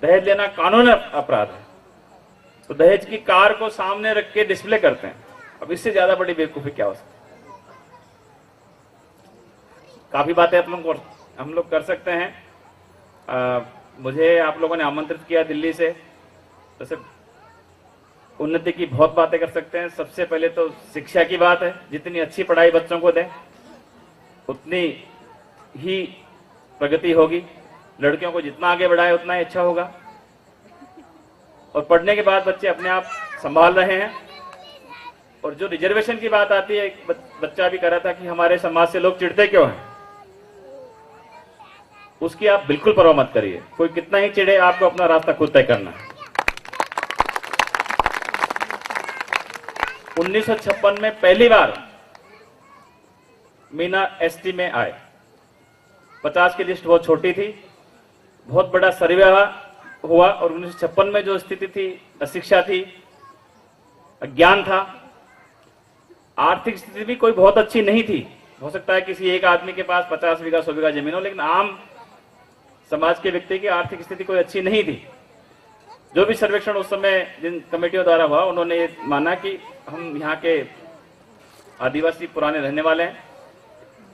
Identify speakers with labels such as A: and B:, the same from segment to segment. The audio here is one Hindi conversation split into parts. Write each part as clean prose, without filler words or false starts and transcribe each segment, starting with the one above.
A: दहेज लेना कानून अपराध है, तो दहेज की कार को सामने रख के डिस्प्ले करते हैं। अब इससे ज्यादा बड़ी बेवकूफी क्या हो सकती है? काफी बातें हम लोग कर सकते हैं। मुझे आप लोगों ने आमंत्रित किया दिल्ली से, जैसे उन्नति की बहुत बातें कर सकते हैं। सबसे पहले तो शिक्षा की बात है, जितनी अच्छी पढ़ाई बच्चों को दें उतनी ही प्रगति होगी। लड़कियों को जितना आगे बढ़ाए उतना ही अच्छा होगा। और पढ़ने के बाद बच्चे अपने आप संभाल रहे हैं। और जो रिजर्वेशन की बात आती है, एक बच्चा भी कह रहा था कि हमारे समाज से लोग चिढ़ते क्यों हैं, उसकी आप बिल्कुल परवाह मत करिए। कोई कितना ही चिढ़े, आपको अपना रास्ता खुद तय करना है। 1956 में पहली बार मीना एसटी में आए। 50 की लिस्ट बहुत छोटी थी, बहुत बड़ा सर्वे हुआ। और 1956 में जो स्थिति थी, अशिक्षा थी, अज्ञान था, आर्थिक स्थिति भी कोई बहुत अच्छी नहीं थी। हो सकता है किसी एक आदमी के पास 50 बीघा 100 बीघा जमीन हो, लेकिन आम समाज के व्यक्ति की आर्थिक स्थिति कोई अच्छी नहीं थी। जो भी सर्वेक्षण उस समय जिन कमेटियों द्वारा हुआ, उन्होंने ये माना कि हम यहाँ के आदिवासी पुराने रहने वाले हैं,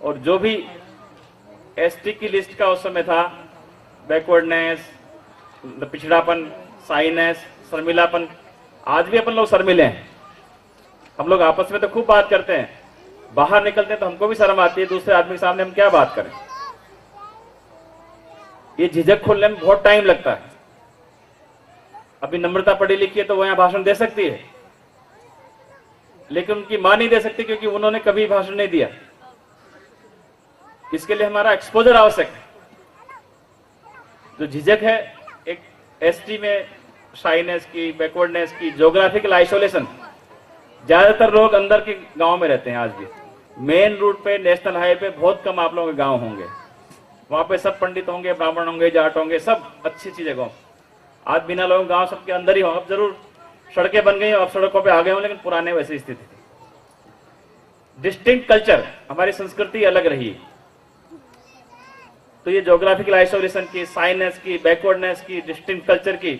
A: और जो भी एसटी की लिस्ट का उस समय था, बैकवर्डनेस, पिछड़ापन, साइनेस, शर्मिलापन, आज भी अपन लोग शर्मिले हैं। हम लोग आपस में तो खूब बात करते हैं, बाहर निकलते हैं तो हमको भी शर्म आती है, दूसरे आदमी के सामने हम क्या बात करें। ये झिझक खोलने में बहुत टाइम लगता है। अभी नम्रता पढ़ी लिखी है तो वो यहाँ भाषण दे सकती है, लेकिन उनकी मां नहीं दे सकती, क्योंकि उन्होंने कभी भाषण नहीं दिया। इसके लिए हमारा एक्सपोजर आवश्यक है। जो झिझक है, एक एसटी में शाइनेस की, बैकवर्डनेस की, ज्योग्राफिकल आइसोलेशन, ज्यादातर लोग अंदर के गांव में रहते हैं। आज भी मेन रूट पे, नेशनल हाईवे पे बहुत कम आप लोगों के गांव होंगे। वहां पे सब पंडित होंगे, ब्राह्मण होंगे, जाट होंगे, सब अच्छी अच्छी जगहों। आज बिना लोगों गांव सबके अंदर ही हो। अब जरूर सड़कें बन गई, अब सड़कों पे आ गए हो, लेकिन पुराने वैसी स्थिति थी। डिस्टिंक्ट कल्चर, हमारी संस्कृति अलग रही। तो ये ज्योग्राफिकल आइसोलेशन की, साइनेस की, बैकवर्डनेस की, डिस्टिंक्ट कल्चर की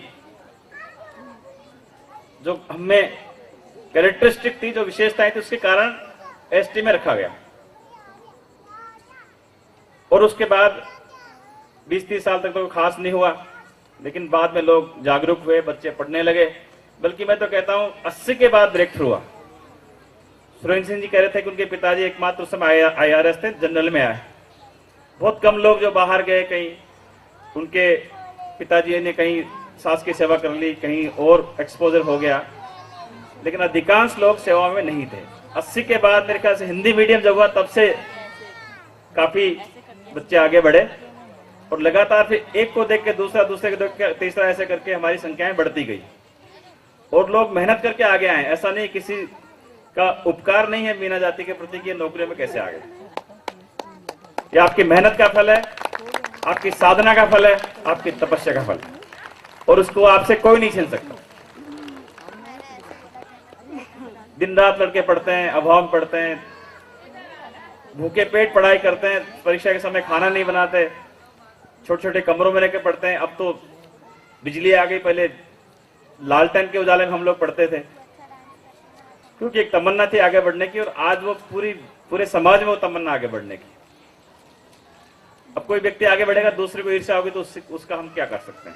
A: जो हमें कैरेक्टरिस्टिक थी, जो विशेषताएं थी, उसके कारण एसटी में रखा गया। और उसके बाद 20-30 साल तक तो खास नहीं हुआ, लेकिन बाद में लोग जागरूक हुए, बच्चे पढ़ने लगे। बल्कि मैं तो कहता हूं 80 के बाद ब्रेक थ्रू हुआ। सुरेंद्र सिंह जी कह रहे थे कि उनके पिताजी एकमात्र उस समय IRS थे, जनरल में आए। बहुत कम लोग जो बाहर गए, कहीं उनके पिताजी ने कहीं सास की सेवा कर ली, कहीं और एक्सपोजर हो गया, लेकिन अधिकांश लोग सेवा में नहीं थे। 80 के बाद मेरे ख्याल से हिंदी मीडियम जब हुआ, तब से काफी बच्चे आगे बढ़े। और लगातार फिर एक को देख के दूसरा, दूसरे को देख के तीसरा, ऐसे करके हमारी संख्याएं बढ़ती गई। और लोग मेहनत करके आगे आए। ऐसा नहीं किसी का उपकार नहीं है मीना जाति के प्रति कि नौकरियों में कैसे आ गए। ये आपकी मेहनत का फल है, आपकी साधना का फल है, आपकी तपस्या का फल है, और उसको आपसे कोई नहीं छीन सकता। दिन रात लड़के पढ़ते हैं, अभाव में पढ़ते हैं, भूखे पेट पढ़ाई करते हैं, परीक्षा के समय खाना नहीं बनाते, छोटे छोटे कमरों में रहकर पढ़ते हैं। अब तो बिजली आ गई, पहले लालटेन के उजाले में हम लोग पढ़ते थे, क्योंकि एक तमन्ना थी आगे बढ़ने की, और आज वो पूरे समाज में वो तमन्ना आगे बढ़ने की। अब कोई व्यक्ति आगे बढ़ेगा, दूसरे को ईर्ष्या होगी, तो उसका हम क्या कर सकते हैं।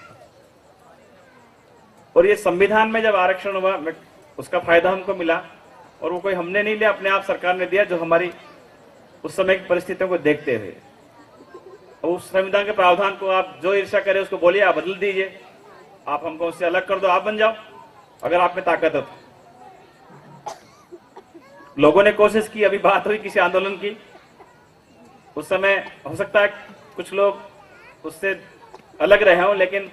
A: और ये संविधान में जब आरक्षण हुआ, उसका फायदा हमको मिला, और वो कोई हमने नहीं लिया, अपने आप सरकार ने दिया, जो हमारी उस समय की परिस्थितियों को देखते हुए। और उस संविधान के प्रावधान को आप जो ईर्ष्या करें उसको बोलिए, आप बदल दीजिए, आप हमको उससे अलग कर दो, आप बन जाओ, अगर आप में ताकत है तो। लोगों ने कोशिश की, अभी बात हुई किसी आंदोलन की, उस समय हो सकता है कुछ लोग उससे अलग रहे हों, लेकिन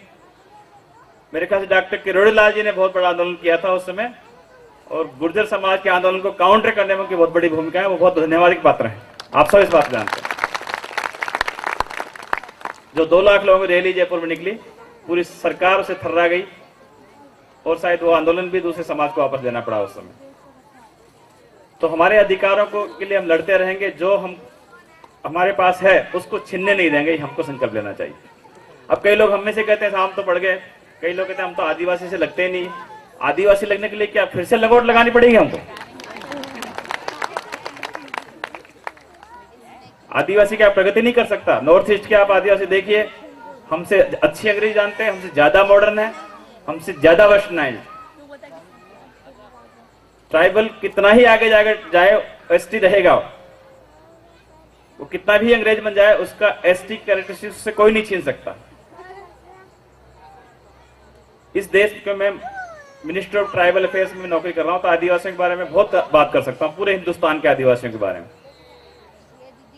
A: मेरे ख्याल से डॉक्टर किरोड़ीलाल जी ने बहुत बड़ा आंदोलन किया था उस समय, और गुर्जर समाज के आंदोलन को काउंटर करने में उनकी बहुत बड़ी भूमिका है। वो बहुत धन्यवाद के पात्र हैं। आप सब इस बात जानते हैं। जो 2 लाख लोगों की रैली जयपुर में निकली, पूरी सरकार उसे थर्रा गई, और शायद वो आंदोलन भी दूसरे समाज को वापस लेना पड़ा उस समय। तो हमारे अधिकारों को के लिए हम लड़ते रहेंगे, जो हम हमारे पास है उसको छीनने नहीं देंगे, हमको संकल्प लेना चाहिए। अब कई लोग हम में से कहते हैं हम तो पढ़ गए, कई लोग कहते हैं हम तो आदिवासी से लगते ही नहीं। आदिवासी लगने के लिए क्या फिर से लगोट लगानी पड़ेगी हमको? आदिवासी क्या प्रगति नहीं कर सकता? नॉर्थ ईस्ट के आप आदिवासी देखिए, हमसे अच्छी अंग्रेजी जानते हैं, हमसे ज्यादा मॉडर्न है, हमसे ज्यादा वेस्टर्नाइज्ड। ट्राइबल कितना ही आगे जाए एसटी रहेगा, वो कितना भी अंग्रेज बन जाए उसका एसटी कैरेक्टरिस्टिक से कोई नहीं छीन सकता। इस देश में मैं मिनिस्टर ऑफ ट्राइबल अफेयर्स में नौकरी कर रहा हूं, तो आदिवासियों के बारे में बहुत बात कर सकता हूं, पूरे हिंदुस्तान के आदिवासियों के बारे में।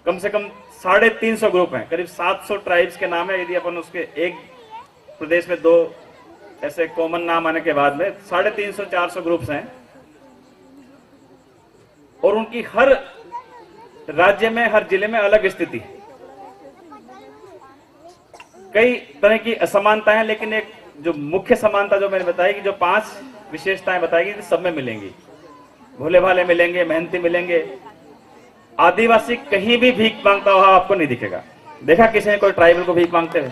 A: कम से कम 350 ग्रुप हैं, करीब 700 ट्राइब्स के नाम है। यदि अपन उसके एक प्रदेश में 2 ऐसे कॉमन नाम आने के बाद में 350-400 ग्रुप्स हैं, और उनकी हर राज्य में, हर जिले में अलग स्थिति है। कई तरह की असमानताएं हैं, लेकिन एक जो मुख्य समानता जो मैंने बताई कि जो 5 विशेषताएं बताई गई सब में मिलेंगी। भोले भाले मिलेंगे, मेहनती मिलेंगे। आदिवासी कहीं भी भीख मांगता हुआ आपको नहीं दिखेगा। देखा किसी ने कोई ट्राइबल को भीख मांगते हुए?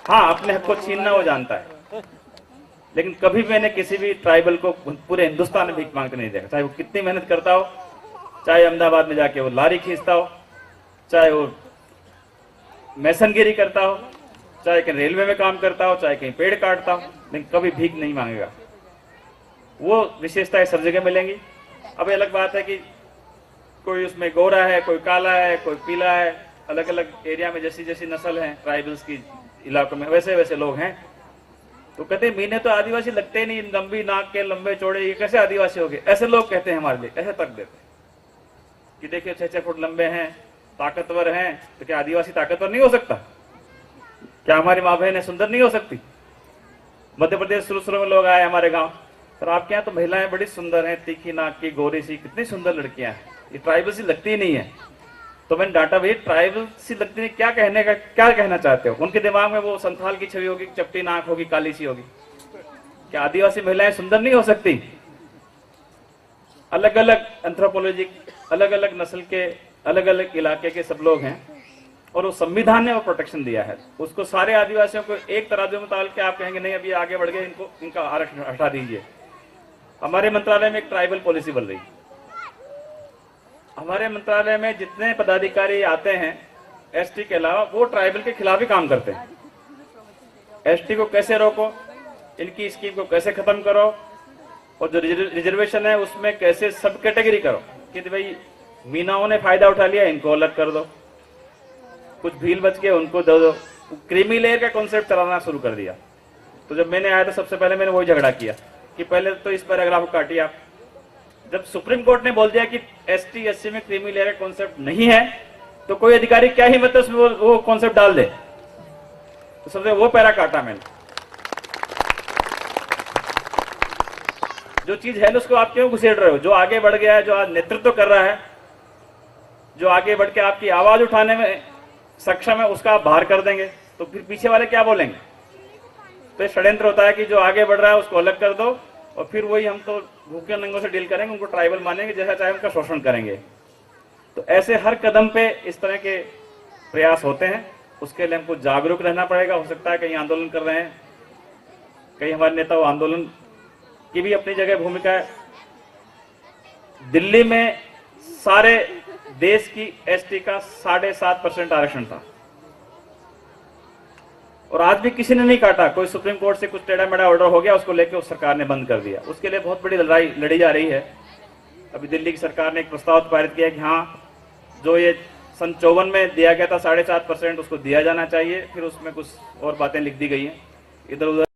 A: हाँ, अपने हक को छीनना वो जानता है, लेकिन कभी मैंने किसी भी ट्राइबल को पूरे हिंदुस्तान में भीख मांगते नहीं देखा। चाहे वो कितनी मेहनत करता हो, चाहे अहमदाबाद में जाके वो लारी खींचता हो, चाहे वो मैसनगिरी करता हो, चाहे कहीं रेलवे में काम करता हो, चाहे कहीं पेड़ काटता हो, लेकिन कभी भीख नहीं मांगेगा। वो विशेषताएं सब जगह मिलेंगी। अब अलग बात है कि कोई उसमें गोरा है, कोई काला है, कोई पीला है। अलग अलग एरिया में जैसी जैसी नस्ल है ट्राइबल्स की इलाकों में, वैसे वैसे लोग हैं। तो कहते मीने तो आदिवासी लगते ही नहीं, लंबी नाक के, लंबे चौड़े, ये कैसे आदिवासी हो गए? ऐसे लोग कहते हैं हमारे लिए, ऐसे तक देते कि देखिए 6-6 फुट लंबे हैं, ताकतवर हैं। तो क्या आदिवासी ताकतवर नहीं हो सकता? क्या हमारी माँ बहनें सुंदर नहीं हो सकती? मध्य प्रदेश शुरू में लोग आए हमारे गांव, पर आपके यहाँ तो महिलाएं बड़ी सुंदर हैं, तीखी नाक की, गोरी सी, कितनी सुंदर लड़कियां हैं, ये ट्राइबल सी लगती ही नहीं है। तो मैंने डाटा, भाई ट्राइबल सी लगती नहीं, क्या कहना चाहते हो? उनके दिमाग में वो संथाल की छवि होगी, चपटी नाक होगी, काली सी होगी। क्या आदिवासी महिलाएं सुंदर नहीं हो सकती? अलग अलग एंथ्रोपोलॉजी, अलग अलग नस्ल के, अलग अलग इलाके के सब लोग हैं, और वो संविधान ने वो प्रोटेक्शन दिया है। उसको सारे आदिवासियों को एक तराजू में ताल के आप कहेंगे नहीं अभी आगे बढ़ गए, इनका आरक्षण हटा दीजिए। हमारे मंत्रालय में एक ट्राइबल पॉलिसी बन रही। हमारे मंत्रालय में जितने पदाधिकारी आते हैं एसटी के अलावा, वो ट्राइबल के खिलाफ ही काम करते हैं। एसटी को कैसे रोको, इनकी स्कीम को कैसे खत्म करो, और जो रिजर्वेशन है उसमें कैसे सब कैटेगरी करो कि भाई मीनाओं ने फायदा उठा लिया, इनको अलग कर दो, कुछ भील बच के उनको दे दो। क्रीमी लेयर का कॉन्सेप्ट चलाना शुरू कर दिया। तो जब मैंने आया था सबसे पहले मैंने वही झगड़ा किया कि पहले तो इस पैराग्राफ को काटिए आप। जब सुप्रीम कोर्ट ने बोल दिया कि एसटी एससी में क्रीमी लेयर का कॉन्सेप्ट नहीं है, तो कोई अधिकारी क्या ही मतलब उसमें वो कॉन्सेप्ट डाल दे। तो सबसे वो पैरा काटा मैंने। जो चीज है उसको आप क्यों घुसेड़ रहे हो? जो आगे बढ़ गया है, जो आज नेतृत्व कर रहा है, जो आगे बढ़ के आपकी आवाज उठाने में सक्षम है, उसका आप बाहर कर देंगे तो फिर पीछे वाले क्या बोलेंगे? तो ये षड्यंत्र होता है कि जो आगे बढ़ रहा है उसको अलग कर दो, और फिर वही हम तो भूखे नंगों से डील करेंगे, उनको ट्राइबल मानेंगे, जैसा चाहे उनका शोषण करेंगे। तो ऐसे हर कदम पे इस तरह के प्रयास होते हैं। उसके लिए हमको जागरूक रहना पड़ेगा। हो सकता है कहीं आंदोलन कर रहे हैं, कई हमारे नेता वो आंदोलन की भी अपनी जगह भूमिका है। दिल्ली में सारे देश की एसटी का 7.5% आरक्षण था, और आज भी किसी ने नहीं काटा। कोई सुप्रीम कोर्ट से कुछ टेढ़ा मेढ़ा ऑर्डर हो गया, उसको लेकर उस सरकार ने बंद कर दिया। उसके लिए बहुत बड़ी लड़ाई लड़ी जा रही है। अभी दिल्ली की सरकार ने एक प्रस्ताव पारित किया कि हाँ, जो ये सन 54 में दिया गया था 7.5%, उसको दिया जाना चाहिए। फिर उसमें कुछ और बातें लिख दी गई हैं इधर उधर।